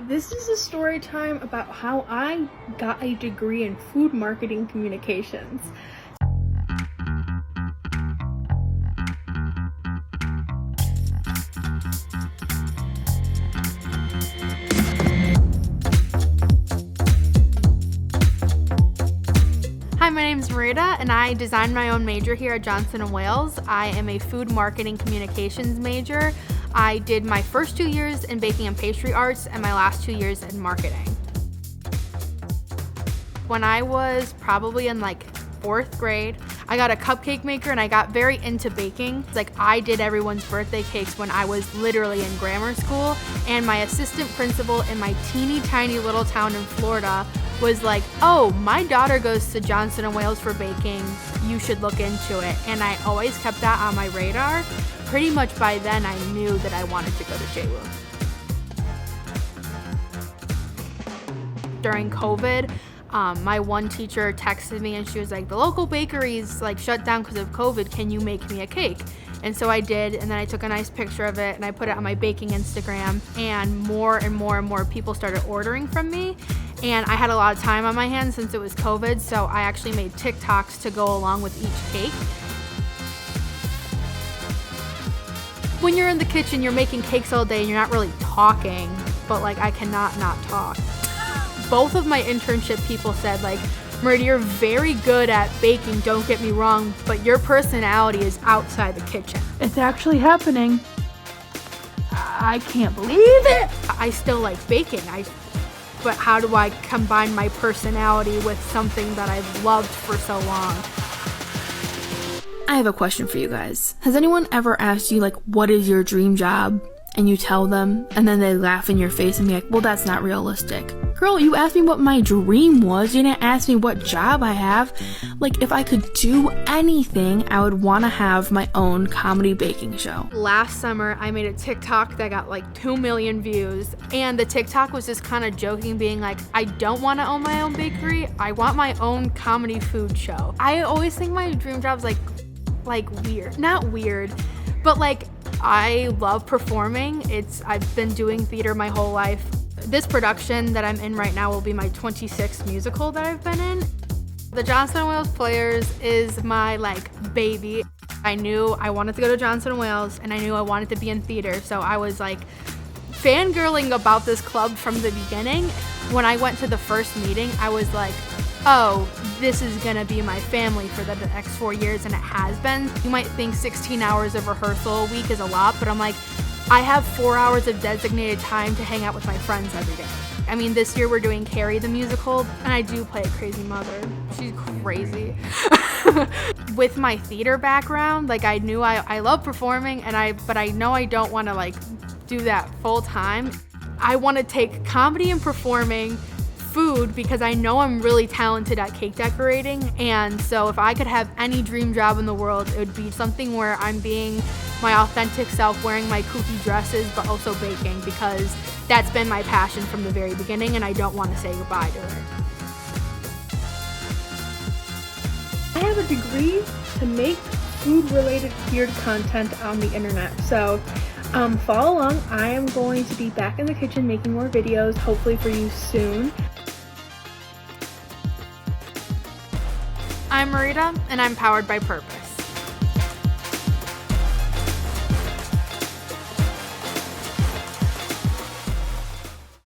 This is a story time about how I got a degree in food marketing communications. Hi, my name is Marita, and I designed my own major here at Johnson & Wales. I am a food marketing communications major. I did my first 2 years in baking and pastry arts and my last 2 years in marketing. When I was probably in like 4th grade, I got a cupcake maker and I got very into baking. I did everyone's birthday cakes when I was literally in grammar school, and my assistant principal in my teeny tiny little town in Florida was like, oh, my daughter goes to Johnson & Wales for baking, you should look into it. And I always kept that on my radar. Pretty much by then I knew that I wanted to go to JWU. During COVID, my one teacher texted me and she was like, the local bakery's shut down because of COVID, can you make me a cake? And so I did, and then I took a nice picture of it and I put it on my baking Instagram, and more and more people started ordering from me. And I had a lot of time on my hands since it was COVID, so I actually made TikToks to go along with each cake. When you're in the kitchen, you're making cakes all day and you're not really talking, but I cannot not talk. Both of my internship people said Marita, you're very good at baking, don't get me wrong, but your personality is outside the kitchen. It's actually happening. I can't believe it. I still like baking, but how do I combine my personality with something that I've loved for so long? I have a question for you guys. Has anyone ever asked you, what is your dream job? And you tell them, and then they laugh in your face and be like, well, that's not realistic. Girl, you asked me what my dream was. You didn't ask me what job I have. If I could do anything, I would want to have my own comedy baking show. Last summer, I made a TikTok that got 2 million views. And the TikTok was just kind of joking, being I don't want to own my own bakery. I want my own comedy food show. I always think my dream job's weird. Not weird, but I love performing. I've been doing theater my whole life. This production that I'm in right now will be my 26th musical that I've been in. The Johnson & Wales Players is my baby. I knew I wanted to go to Johnson & Wales, and I knew I wanted to be in theater, so I was fangirling about this club from the beginning. When I went to the first meeting, I was oh, this is gonna be my family for the next 4 years, and it has been. You might think 16 hours of rehearsal a week is a lot, but I'm I have 4 hours of designated time to hang out with my friends every day. I mean, this year we're doing Carrie the musical, and I do play a crazy mother. She's crazy. With my theater background, I knew I love performing, but I know I don't want to do that full time. I want to take comedy and performing, food, because I know I'm really talented at cake decorating, and so if I could have any dream job in the world, it would be something where I'm being my authentic self, wearing my kooky dresses, but also baking, because that's been my passion from the very beginning, and I don't want to say goodbye to it. I have a degree to make food-related weird content on the internet, so follow along. I am going to be back in the kitchen making more videos, hopefully for you soon. I'm Marita, and I'm powered by purpose.